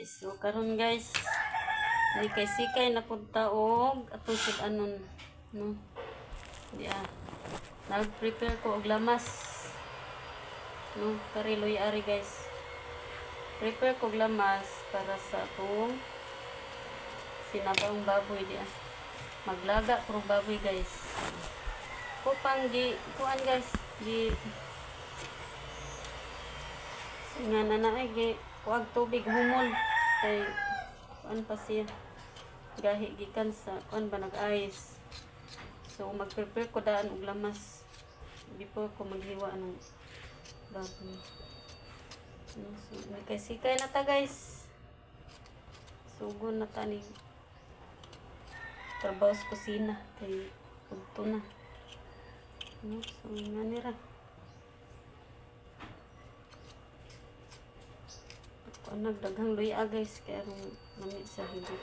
guys. So karon guys, ni kay sikay na punta og atong anon no. Di nag-prepare ko og lamas. No, kariloy ari guys. Prepare ko og lamas para sa atong sinabang baboy di maglaga pro baboy guys. Ko pang di kuan guys, di nga nanay gi kuag tubig humol kay kuan pa siya gahi gikan sa kuan ba nag-ice. So mag-prepare ko daan og lamas before ko maghiwa ng baboy. So sikay na ta guys. Sugon na ta ni trabaho sa kusina kay ugto na. No, so nga nira. Ako nagdaghang luya guys kaya nami sa higit.